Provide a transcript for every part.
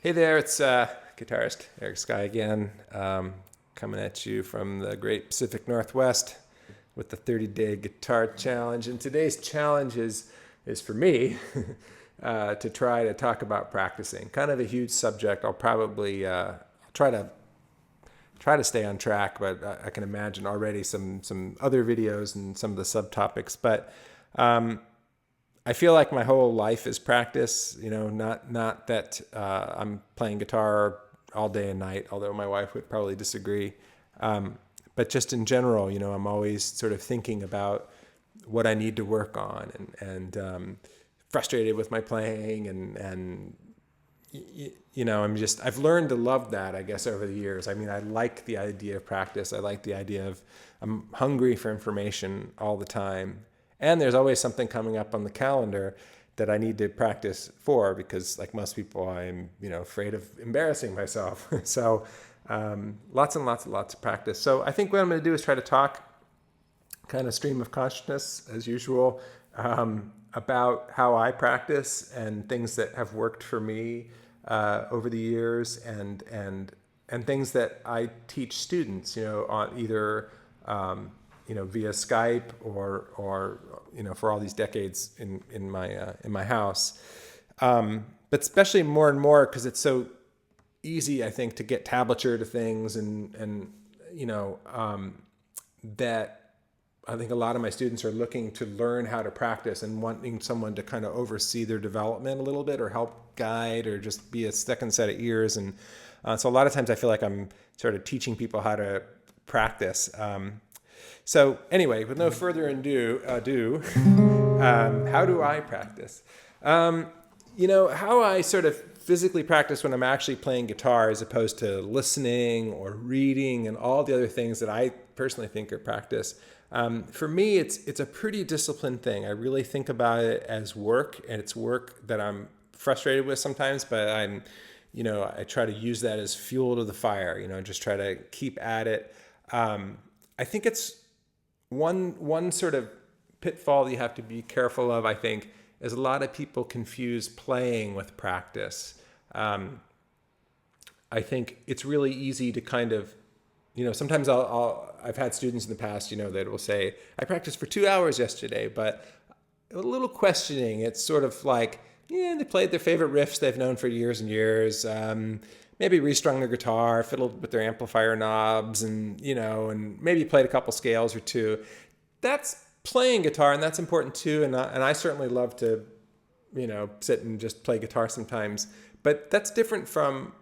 Hey there, it's guitarist Eric Skye again, coming at you from the great Pacific Northwest with the 30-day guitar challenge. And today's challenge is for me to try to talk about practicing. Kind of a huge subject. I'll probably try to stay on track, but I can imagine already some other videos and some of the subtopics. But I feel like my whole life is practice, not that I'm playing guitar all day and night, although my wife would probably disagree. But just in general, I'm always sort of thinking about what I need to work on and frustrated with my playing and I've learned to love that, I guess, over the years. I mean, I like the idea of practice. I like the idea of I'm hungry for information all the time. And there's always something coming up on the calendar that I need to practice for because, like most people, I'm afraid of embarrassing myself. So lots and lots of practice. So I think what I'm going to do is try to talk kind of stream of consciousness as usual about how I practice and things that have worked for me over the years and things that I teach students, on either via Skype or for all these decades in my house, but especially more and more because it's so easy, I think, to get tablature to things and that I think a lot of my students are looking to learn how to practice and wanting someone to kind of oversee their development a little bit or help guide or just be a second set of ears. And so a lot of times I feel like I'm sort of teaching people how to practice. So anyway, with no further ado, how do I practice? How I sort of physically practice when I'm actually playing guitar as opposed to listening or reading and all the other things that I personally think are practice. For me, it's a pretty disciplined thing. I really think about it as work, and it's work that I'm frustrated with sometimes, but I try to use that as fuel to the fire, just try to keep at it. I think it's one sort of pitfall that you have to be careful of, I think, is a lot of people confuse playing with practice. I think it's really easy to kind of, sometimes I've had students in the past, that will say, I practiced for 2 hours yesterday, but a little questioning. It's sort of like, they played their favorite riffs they've known for years and years. Maybe restrung their guitar, fiddled with their amplifier knobs, and maybe played a couple scales or two. That's playing guitar, and that's important too. And I certainly love to, sit and just play guitar sometimes. But that's different from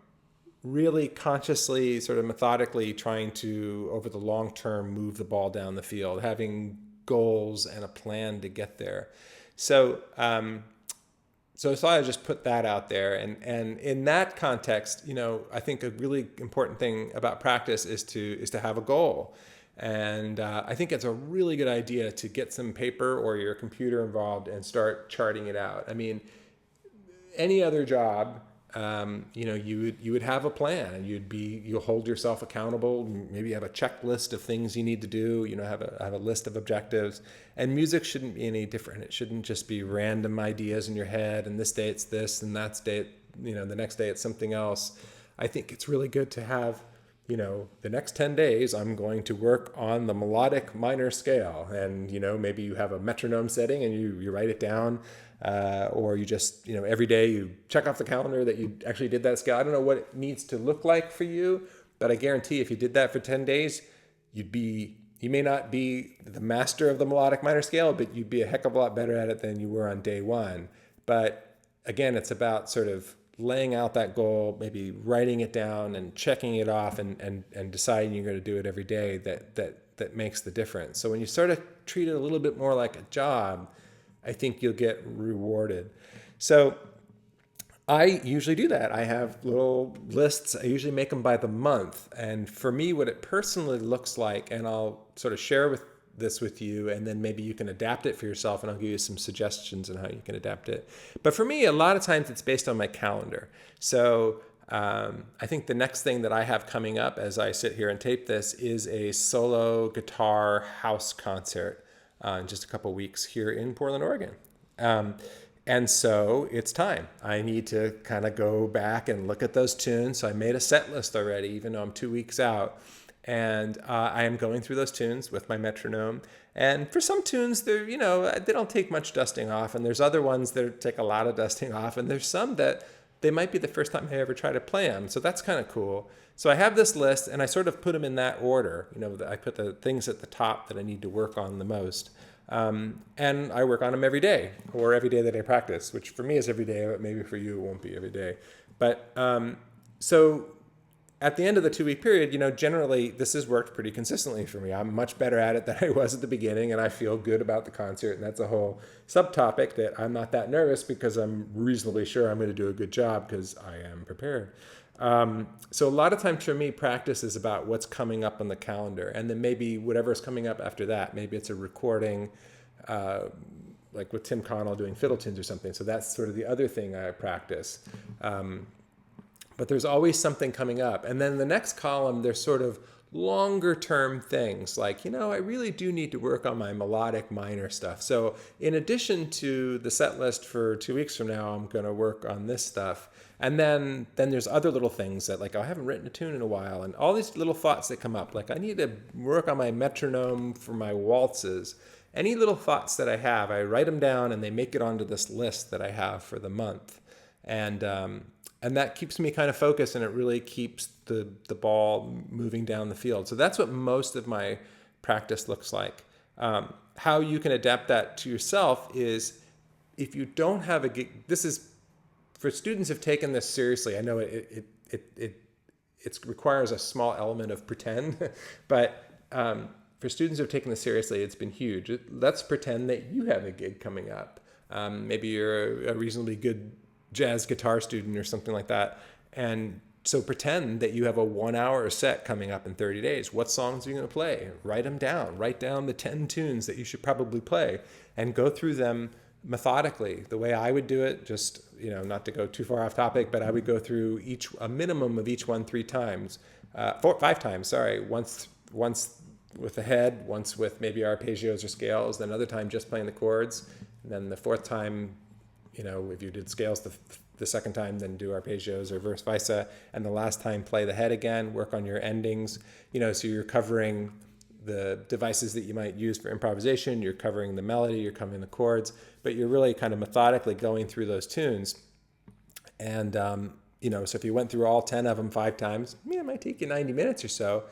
really consciously, sort of methodically trying to, over the long term, move the ball down the field, having goals and a plan to get there. So I thought I'd just put that out there. And in that context, I think a really important thing about practice is to have a goal. And I think it's a really good idea to get some paper or your computer involved and start charting it out. I mean, any other job, you would have a plan and you'll hold yourself accountable. Maybe you have a checklist of things you need to do, have a list of objectives. And music shouldn't be any different. It shouldn't just be random ideas in your head and this day it's this and that's day, the next day it's something else. I think it's really good to have, the next 10 days I'm going to work on the melodic minor scale, and maybe you have a metronome setting and you write it down. Or you just, every day you check off the calendar that you actually did that scale. I don't know what it needs to look like for you, but I guarantee if you did that for 10 days, you may not be the master of the melodic minor scale, but you'd be a heck of a lot better at it than you were on day one. But again, it's about sort of laying out that goal, maybe writing it down and checking it off and deciding you're going to do it every day that makes the difference. So when you sort of treat it a little bit more like a job, I think you'll get rewarded. So I usually do that. I have little lists. I usually make them by the month. And for me, what it personally looks like, and I'll sort of share this with you, and then maybe you can adapt it for yourself, and I'll give you some suggestions on how you can adapt it. But for me, a lot of times it's based on my calendar. So I think the next thing that I have coming up as I sit here and tape this is a solo guitar house concert in just a couple weeks here in Portland, Oregon. And so it's time. I need to kind of go back and look at those tunes. So I made a set list already, even though I'm 2 weeks out. And I am going through those tunes with my metronome. And for some tunes, they don't take much dusting off. And there's other ones that take a lot of dusting off. And there's some that they might be the first time I ever try to play them. So that's kind of cool. So I have this list, and I sort of put them in that order. I put the things at the top that I need to work on the most. And I work on them every day, or every day that I practice, which for me is every day, but maybe for you it won't be every day. But so at the end of the 2-week period, generally this has worked pretty consistently for me. I'm much better at it than I was at the beginning, and I feel good about the concert. And that's a whole subtopic that I'm not that nervous, because I'm reasonably sure I'm going to do a good job because I am prepared. So a lot of times for me, practice is about what's coming up on the calendar, and then maybe whatever's coming up after that. Maybe it's a recording, like with Tim Connell doing fiddle tunes or something. So that's sort of the other thing I practice. But there's always something coming up. And then the next column, there's sort of longer term things like, I really do need to work on my melodic minor stuff. So in addition to the set list for 2 weeks from now, I'm going to work on this stuff. And then there's other little things that, like, I haven't written a tune in a while, and all these little thoughts that come up, like I need to work on my metronome for my waltzes. Any little thoughts that I have, I write them down, and they make it onto this list that I have for the month. And that keeps me kind of focused, and it really keeps the ball moving down the field. So that's what most of my practice looks like. How you can adapt that to yourself is, if you don't have a gig, this is for students who've taken this seriously. I know it requires a small element of pretend, but for students who've taken this seriously, it's been huge. Let's pretend that you have a gig coming up. Maybe you're a reasonably good jazz guitar student or something like that. And so pretend that you have a 1-hour set coming up in 30 days. What songs are you going to play? Write them down. Write down the 10 tunes that you should probably play, and go through them methodically. The way I would do it, just, not to go too far off topic, but I would go through a minimum of each one 5 times. Once with the head, once with maybe arpeggios or scales, then another time just playing the chords. And then the fourth time, if you did scales the second time, then do arpeggios or vice versa. And the last time, play the head again, work on your endings, so you're covering the devices that you might use for improvisation, you're covering the melody, you're covering the chords, but you're really kind of methodically going through those tunes. And, so if you went through all 10 of them 5 times, it might take you 90 minutes or so,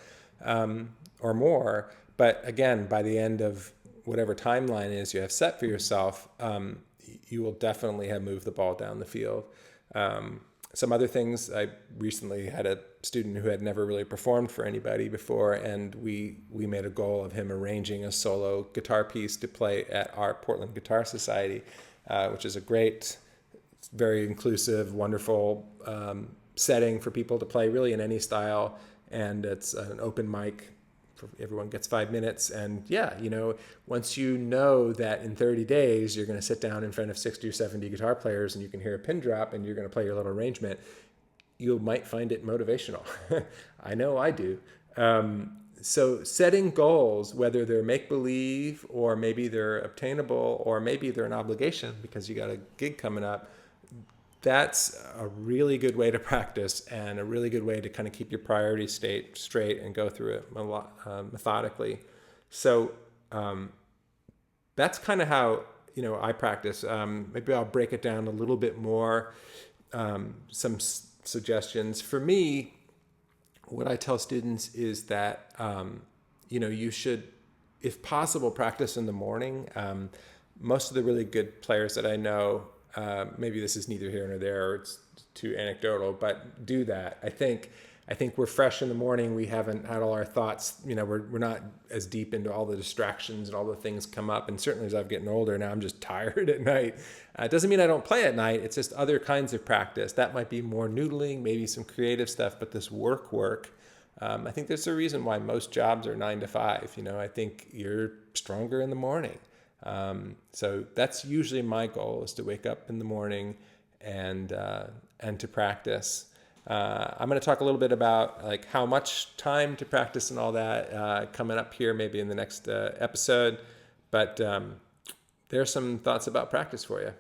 or more. But again, by the end of whatever timeline is you have set for yourself, you will definitely have moved the ball down the field. Some other things, I recently had a student who had never really performed for anybody before, and we made a goal of him arranging a solo guitar piece to play at our Portland Guitar Society, which is a great, very inclusive, wonderful setting for people to play really in any style. And it's an open mic. Everyone gets 5 minutes. And once you know that in 30 days you're going to sit down in front of 60 or 70 guitar players and you can hear a pin drop and you're going to play your little arrangement, you might find it motivational. I know I do. So setting goals, whether they're make-believe or maybe they're obtainable or maybe they're an obligation because you got a gig coming up, that's a really good way to practice and a really good way to kind of keep your priorities straight and go through it methodically. So that's kind of how I practice. Maybe I'll break it down a little bit more. Some suggestions for me. What I tell students is that you should, if possible, practice in the morning. Most of the really good players that I know, maybe this is neither here nor there, or it's too anecdotal, but do that. I think we're fresh in the morning. We haven't had all our thoughts. We're not as deep into all the distractions and all the things come up. And certainly as I'm getting older now, I'm just tired at night. It doesn't mean I don't play at night. It's just other kinds of practice. That might be more noodling, maybe some creative stuff, but this work. I think there's a reason why most jobs are 9 to 5. I think you're stronger in the morning. So that's usually my goal, is to wake up in the morning and to practice. I'm going to talk a little bit about like how much time to practice and all that coming up here, maybe in the next episode. But there's some thoughts about practice for you.